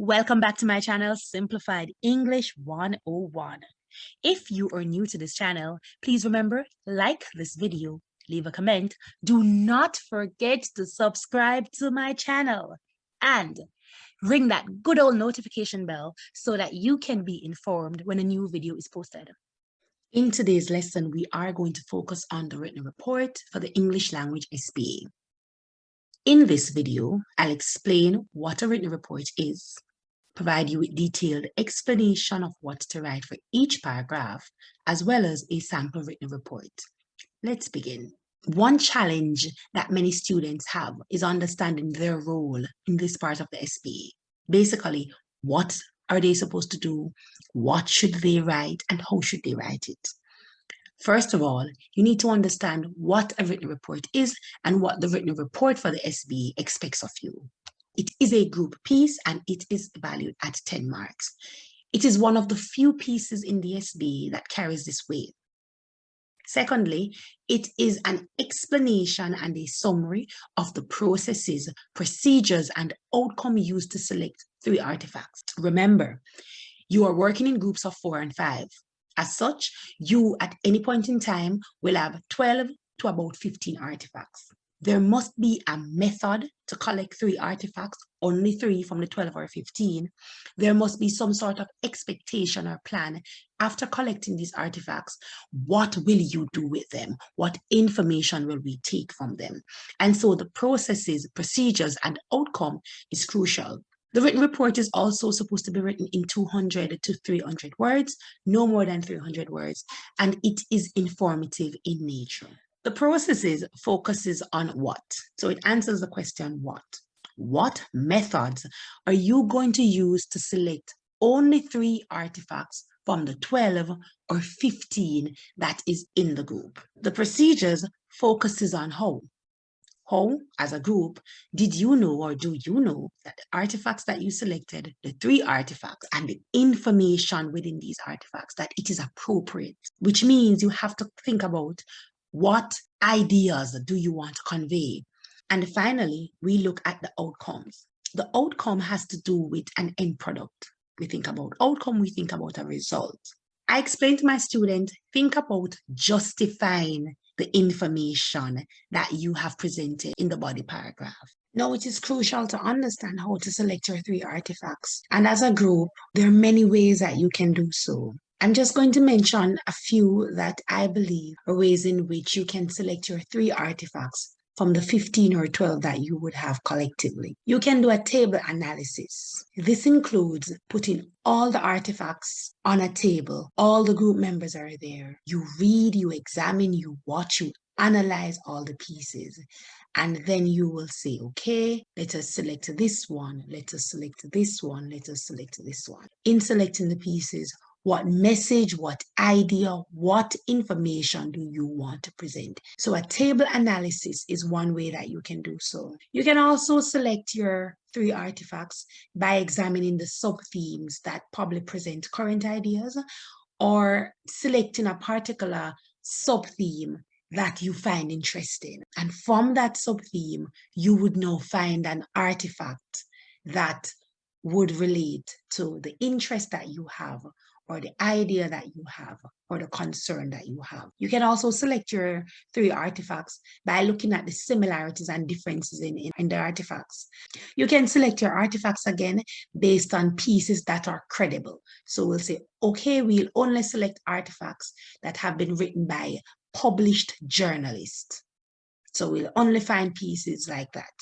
Welcome back to my channel, Simplified English 101. If you are new to this channel, please remember, like this video, leave a comment. Do not forget to subscribe to my channel and ring that good old notification bell so that you can be informed when a new video is posted. In today's lesson, we are going to focus on the written report for the English Language SBA. In this video, I'll explain what a written report is, provide you with detailed explanation of what to write for each paragraph, as well as a sample written report. Let's begin. One challenge that many students have is understanding their role in this part of the SBA. Basically, what are they supposed to do? What should they write? And how should they write it? First of all, you need to understand what a written report is and what the written report for the SBA expects of you. It is a group piece and it is valued at 10 marks. It is one of the few pieces in the SBA that carries this weight. Secondly, it is an explanation and a summary of the processes, procedures, and outcome used to select 3 artifacts. Remember, you are working in groups of 4 and 5. As such, you at any point in time will have 12 to about 15 artifacts. There must be a method to collect 3 artifacts, only 3 from the 12 or 15. There must be some sort of expectation or plan after collecting these artifacts. What will you do with them? What information will we take from them? And so the processes, procedures, and outcome is crucial. The written report is also supposed to be written in 200 to 300 words, no more than 300 words, and it is informative in nature. The processes focuses on what? So it answers the question what? What methods are you going to use to select only 3 artifacts from the 12 or 15 that is in the group? The procedures focuses on how. How, as a group, did you know or do you know that the artifacts that you selected, the 3 artifacts and the information within these artifacts, that it is appropriate, which means you have to think about what ideas do you want to convey? And finally, we look at the outcomes. The outcome has to do with an end product. We think about outcome, we think about a result. I explained to my students, think about justifying the information that you have presented in the body paragraph. Now, it is crucial to understand how to select your 3 artifacts. And as a group, there are many ways that you can do so. I'm just going to mention a few that I believe are ways in which you can select your 3 artifacts from the 15 or 12 that you would have collectively. You can do a table analysis. This includes putting all the artifacts on a table. All the group members are there. You read, you examine, you watch, you analyze all the pieces. And then you will say, okay, let us select this one, let us select this one, let us select this one. In selecting the pieces, what message, what idea, what information do you want to present? So a table analysis is one way that you can do so. You can also select your 3 artifacts by examining the sub-themes that probably present current ideas, or selecting a particular sub-theme that you find interesting. And from that sub-theme, you would now find an artifact that would relate to the interest that you have, or the idea that you have, or the concern that you have. You can also select your 3 artifacts by looking at the similarities and differences in the artifacts. You can select your artifacts again based on pieces that are credible. So we'll say, okay, we'll only select artifacts that have been written by published journalists. So we'll only find pieces like that.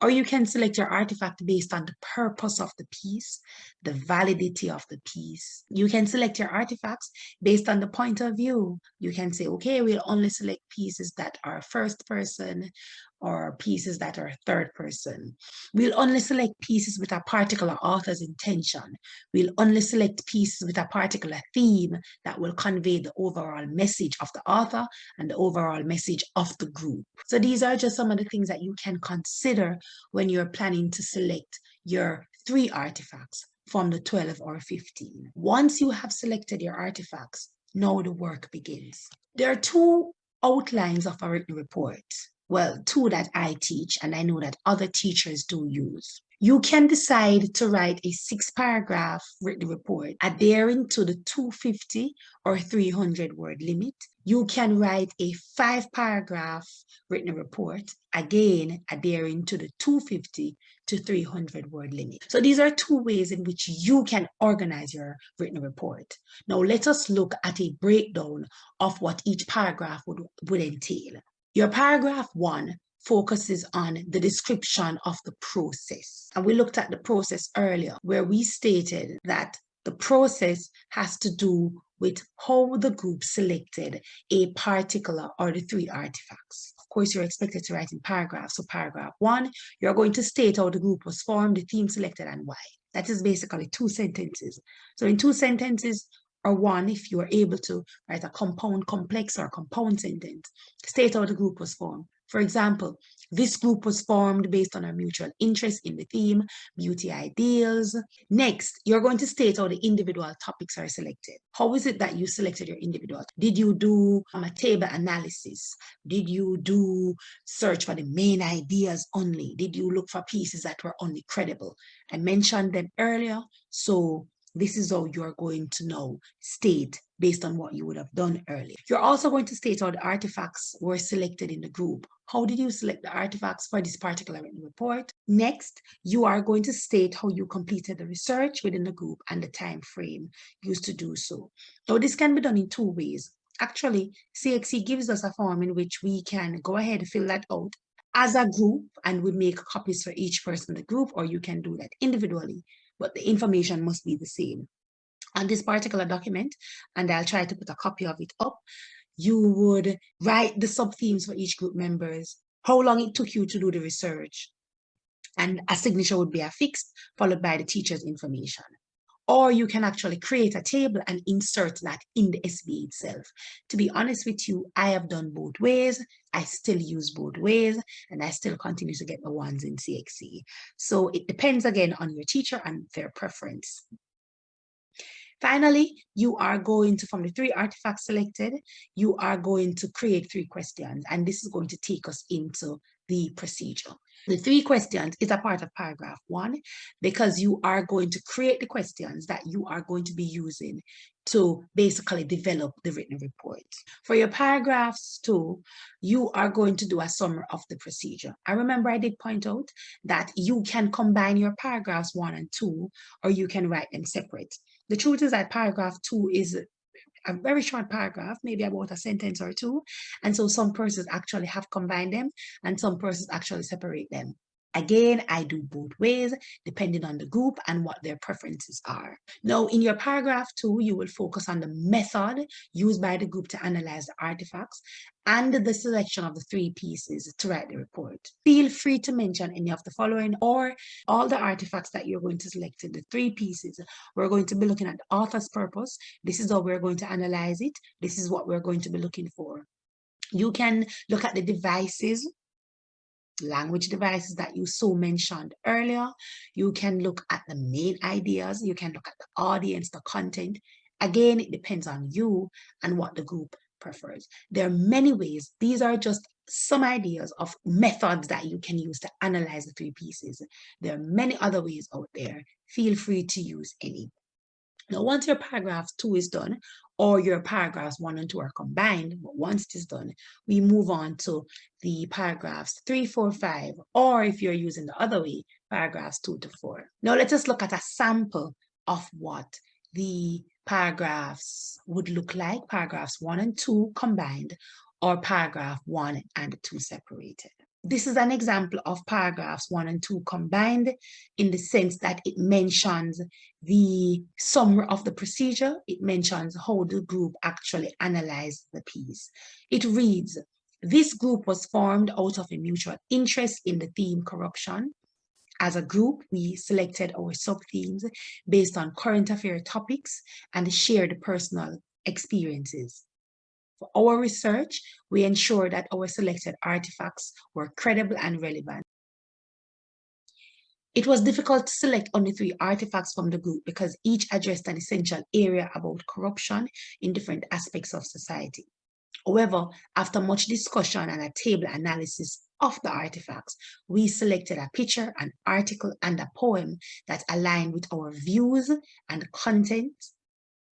Or you can select your artifact based on the purpose of the piece, the validity of the piece. You can select your artifacts based on the point of view. You can say, okay, we'll only select pieces that are first person or pieces that are third person. We'll only select pieces with a particular author's intention. We'll only select pieces with a particular theme that will convey the overall message of the author and the overall message of the group. So these are just some of the things that you can consider when you're planning to select your 3 artifacts from the 12 or 15. Once you have selected your artifacts, now the work begins. There are 2 outlines of a written report. Well, 2 that I teach, and I know that other teachers do use. You can decide to write a 6-paragraph written report adhering to the 250 or 300-word limit. You can write a 5-paragraph written report, again adhering to the 250 to 300-word limit. So these are 2 ways in which you can organize your written report. Now let us look at a breakdown of what each paragraph would entail. Your paragraph 1 focuses on the description of the process. And we looked at the process earlier, where we stated that the process has to do with how the group selected a particular or the 3 artifacts. Of course, you're expected to write in paragraphs. So paragraph 1, you're going to state how the group was formed, the theme selected, and why. That is basically 2 sentences. So in 2 sentences, or 1, if you are able to write a compound, complex, or compound sentence, state how the group was formed. For example, this group was formed based on our mutual interest in the theme, beauty ideals. Next, you're going to state how the individual topics are selected. How is it that you selected your individual? Did you do a table analysis? Did you do search for the main ideas only? Did you look for pieces that were only credible? I mentioned them earlier, so this is how you're going to now state based on what you would have done earlier. You're also going to state how the artifacts were selected in the group. How did you select the artifacts for this particular written report? Next, you are going to state how you completed the research within the group and the time frame used to do so. Now, this can be done in 2 ways. Actually, CXC gives us a form in which we can go ahead and fill that out as a group, and we make copies for each person in the group, or you can do that individually, but the information must be the same. On this particular document, and I'll try to put a copy of it up, you would write the sub-themes for each group members, how long it took you to do the research, and a signature would be affixed, followed by the teacher's information. Or you can actually create a table and insert that in the SBA itself. To be honest with you, I have done both ways. I still use both ways, and I still continue to get the ones in CXC. So it depends again on your teacher and their preference. Finally, you are going to, from the 3 artifacts selected, you are going to create 3 questions, and this is going to take us into the procedure. The 3 questions is a part of paragraph 1 because you are going to create the questions that you are going to be using to basically develop the written report. For your paragraphs 2, you are going to do a summary of the procedure. I remember I did point out that you can combine your paragraphs 1 and 2, or you can write them separate. The truth is that paragraph 2 is a very short paragraph, maybe about a sentence or 2. And so some persons actually have combined them and some persons actually separate them. Again, I do both ways, depending on the group and what their preferences are. Now, in your paragraph 2, you will focus on the method used by the group to analyze the artifacts and the selection of the 3 pieces to write the report. Feel free to mention any of the following or all the artifacts that you're going to select in the 3 pieces. We're going to be looking at the author's purpose. This is how we're going to analyze it. This is what we're going to be looking for. You can look at the devices, language devices that you so mentioned earlier. You can look at the main ideas. You can look at the audience, the content. Again, it depends on you and what the group prefers. There are many ways. These are just some ideas of methods that you can use to analyze the 3 pieces. There are many other ways out there. Feel free to use any. Now, once your paragraph 2 is done, or your paragraphs 1 and 2 are combined, but once it is done, we move on to the paragraphs 3, 4, 5, or if you're using the other way, paragraphs 2 to 4. Now, let us look at a sample of what the paragraphs would look like, paragraphs 1 and 2 combined, or paragraph 1 and 2 separated. This is an example of paragraphs 1 and 2 combined in the sense that it mentions the summary of the procedure. It mentions how the group actually analyzed the piece. It reads, this group was formed out of a mutual interest in the theme corruption. As a group, we selected our sub-themes based on current affair topics and shared personal experiences. For our research, we ensured that our selected artifacts were credible and relevant. It was difficult to select only 3 artifacts from the group because each addressed an essential area about corruption in different aspects of society. However, after much discussion and a table analysis of the artifacts. We selected a picture, an article, and a poem that aligned with our views and content.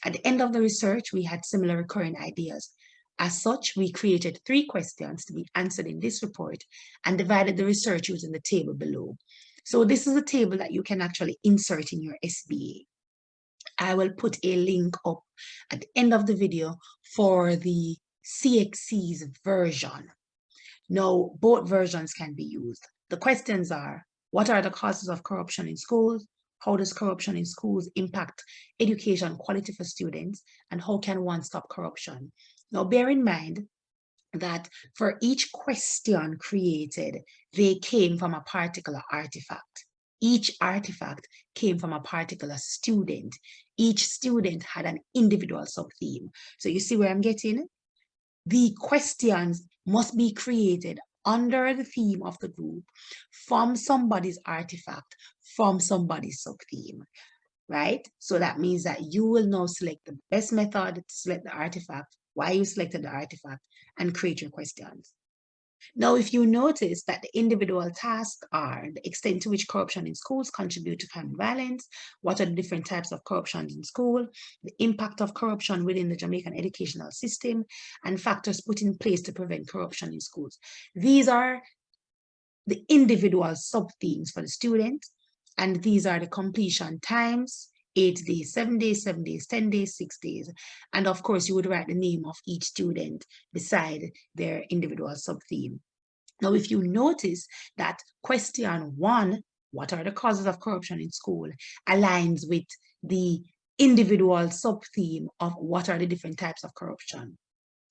At the end of the research, we had similar recurring ideas. As such, we created 3 questions to be answered in this report and divided the research using the table below. So this is a table that you can actually insert in your SBA. I will put a link up at the end of the video for the CXC's version. Now, both versions can be used. The questions are, what are the causes of corruption in schools? How does corruption in schools impact education quality for students? And how can one stop corruption? Now, bear in mind that for each question created, they came from a particular artifact. Each artifact came from a particular student. Each student had an individual sub-theme. So you see where I'm getting? The questions must be created under the theme of the group from somebody's artifact, from somebody's sub-theme, right? So that means that you will now select the best method to select the artifact, why you selected the artifact, and create your questions. Now, if you notice that the individual tasks are the extent to which corruption in schools contribute to family violence, what are the different types of corruption in school, the impact of corruption within the Jamaican educational system, and factors put in place to prevent corruption in schools. These are the individual sub-themes for the student, and these are the completion times, 8 days, 7 days, 7 days, 10 days, 6 days. And of course, you would write the name of each student beside their individual sub-theme. Now, if you notice that question 1, what are the causes of corruption in school, aligns with the individual sub-theme of what are the different types of corruption.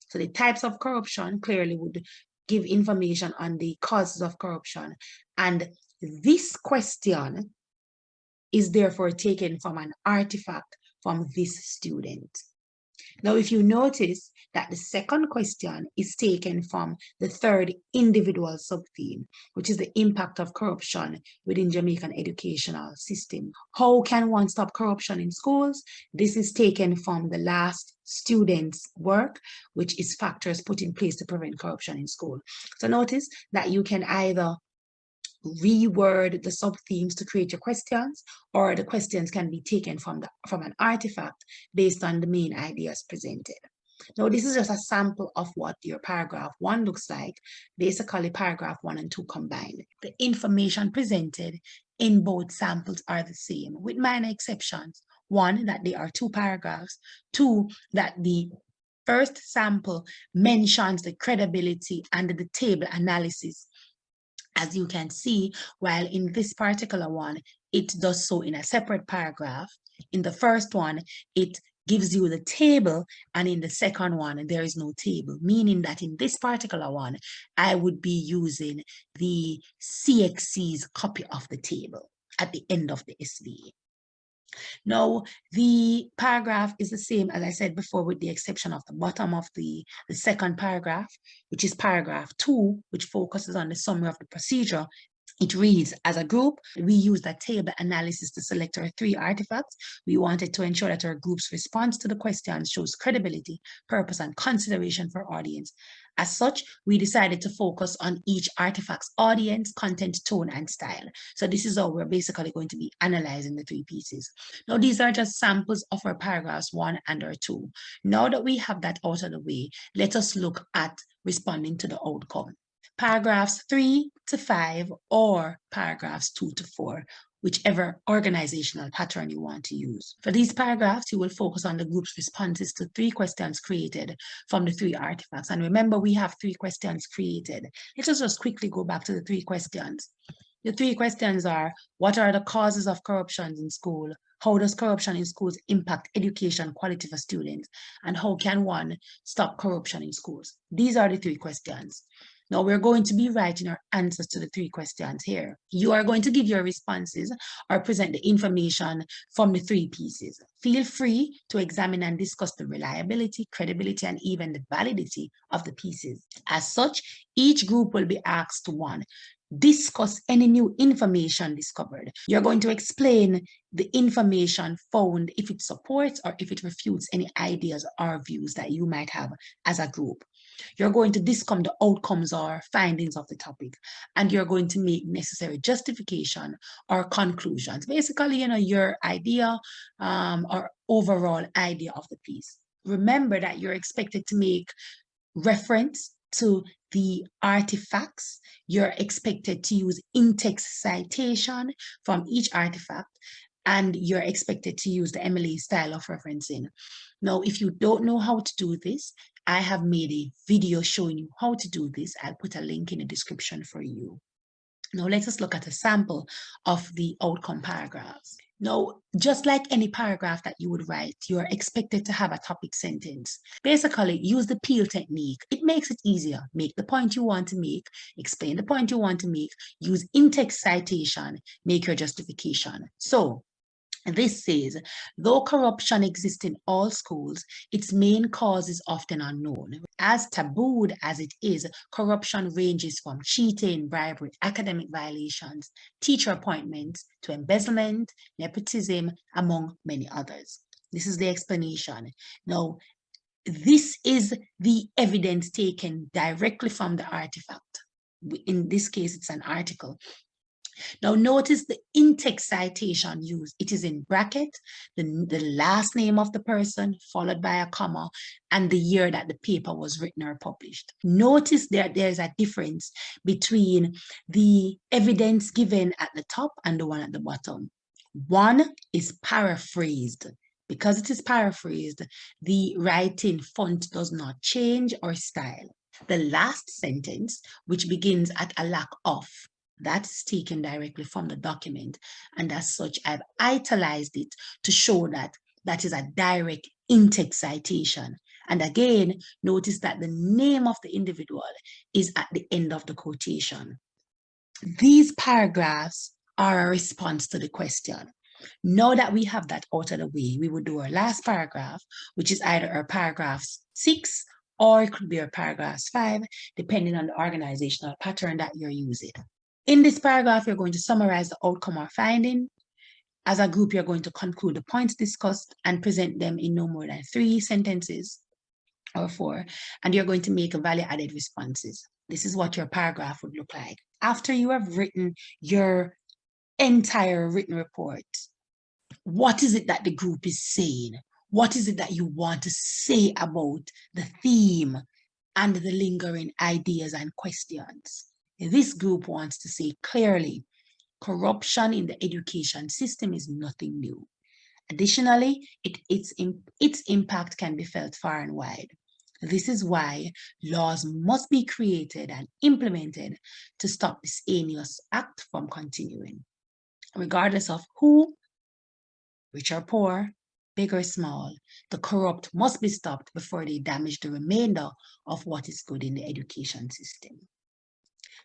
So the types of corruption clearly would give information on the causes of corruption. And this question is therefore taken from an artifact from this student. Now, if you notice that the second question is taken from the third individual sub-theme, which is the impact of corruption within Jamaican educational system. How can one stop corruption in schools? This is taken from the last student's work, which is factors put in place to prevent corruption in school. So notice that you can either reword the sub-themes to create your questions, or the questions can be taken from an artifact based on the main ideas presented. Now, this is just a sample of what your paragraph 1 looks like, basically paragraph 1 and 2 combined. The information presented in both samples are the same, with minor exceptions. 1, that they are 2 paragraphs. 2, that the first sample mentions the credibility and the table analysis, as you can see, while in this particular one, it does so in a separate paragraph. In the first one, it gives you the table, and in the second one, there is no table, meaning that in this particular one, I would be using the CXC's copy of the table at the end of the SBA. Now, the paragraph is the same, as I said before, with the exception of the bottom of the second paragraph, which is paragraph 2, which focuses on the summary of the procedure. It reads, as a group, we used a table analysis to select our 3 artifacts. We wanted to ensure that our group's response to the questions shows credibility, purpose, and consideration for audience. As such, we decided to focus on each artifact's audience, content, tone, and style. So this is how we're basically going to be analyzing the 3 pieces. Now, these are just samples of our paragraphs 1 and our 2. Now that we have that out of the way, let us look at responding to the outcome. Paragraphs 3 to 5 or paragraphs 2 to 4, whichever organizational pattern you want to use. For these paragraphs, you will focus on the group's responses to 3 questions created from the 3 artifacts. And remember, we have 3 questions created. Let us just quickly go back to the 3 questions. The 3 questions are, what are the causes of corruption in school? How does corruption in schools impact education quality for students? And how can one stop corruption in schools? These are the 3 questions. Now, we're going to be writing our answers to the 3 questions here. You are going to give your responses or present the information from the 3 pieces. Feel free to examine and discuss the reliability, credibility, and even the validity of the pieces. As such, each group will be asked to 1, discuss any new information discovered. You're going to explain the information found, if it supports or if it refutes any ideas or views that you might have as a group. You're going to discuss the outcomes or findings of the topic, and you're going to make necessary justification or conclusions. Basically, your idea or overall idea of the piece. Remember that you're expected to make reference to the artifacts. You're expected to use in-text citation from each artifact, and you're expected to use the MLA style of referencing. Now, if you don't know how to do this, I have made a video showing you how to do this. I'll put a link in the description for you. Now, let us look at a sample of the outcome paragraphs. Now, just like any paragraph that you would write, you're expected to have a topic sentence. Basically, use the peel technique. It makes it easier. Make the point you want to make, explain the point you want to make, use in-text citation, make your justification. So, this says, though corruption exists in all schools, its main cause is often unknown. As tabooed as it is, corruption ranges from cheating, bribery, academic violations, teacher appointments, to embezzlement, nepotism, among many others. This is the explanation. Now, this is the evidence taken directly from the artifact. In this case, it's an article. Now notice the in-text citation used. It is in bracket, the last name of the person, followed by a comma, and the year that the paper was written or published. Notice that there's a difference between the evidence given at the top and the one at the bottom. One is paraphrased. Because it is paraphrased, the writing font does not change or style. The last sentence, which begins at a lack of, that's taken directly from the document, and as such, I've italicized it to show that that is a direct in-text citation. And again, notice that the name of the individual is at the end of the quotation. These paragraphs are a response to the question. Now that we have that out of the way, we would do our last paragraph, which is either our paragraph 6 or it could be our paragraph 5, depending on the organizational pattern that you're using. In this paragraph, you're going to summarize the outcome or finding. As a group, you're going to conclude the points discussed and present them in no more than 3 sentences or 4, and you're going to make value-added responses. This is what your paragraph would look like. After you have written your entire written report, what is it that the group is saying? What is it that you want to say about the theme and the lingering ideas and questions? This group wants to say clearly, corruption in the education system is nothing new. Additionally, its impact can be felt far and wide. This is why laws must be created and implemented to stop this heinous act from continuing. Regardless of who, rich or poor, big or small, the corrupt must be stopped before they damage the remainder of what is good in the education system.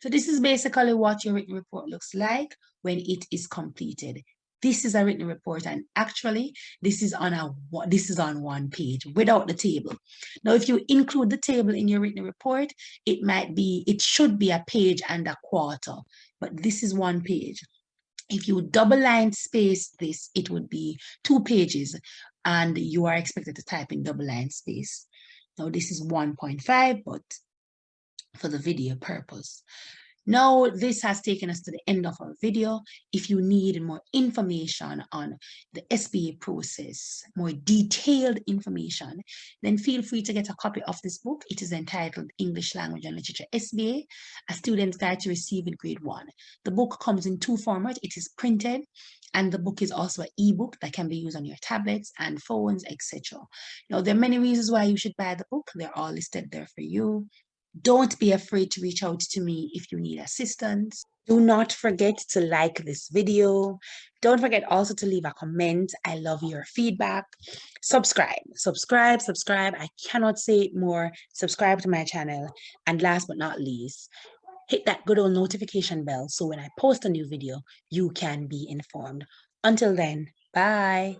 So this is basically what your written report looks like when it is completed. This is a written report, and actually this is on one page without the table. Now, if you include the table in your written report, it should be a page and a quarter, but this is 1 page. If you double line space this, it would be 2 pages, and you are expected to type in double line space. Now this is 1.5, but for the video purpose. Now, this has taken us to the end of our video. If you need more information on the SBA process, more detailed information, then feel free to get a copy of this book. It is entitled English Language and Literature SBA, A Student's Guide to Receiving Grade 1. The book comes in 2 formats. It is printed, and the book is also an ebook that can be used on your tablets and phones, etc. Now, there are many reasons why you should buy the book. They're all listed there for you. Don't be afraid to reach out to me if you need assistance. Do not forget to like this video. Don't forget also to leave a comment. I love your feedback. Subscribe. I cannot say it more. Subscribe to my channel. And last but not least, hit that good old notification bell so when I post a new video, you can be informed. Until then, bye.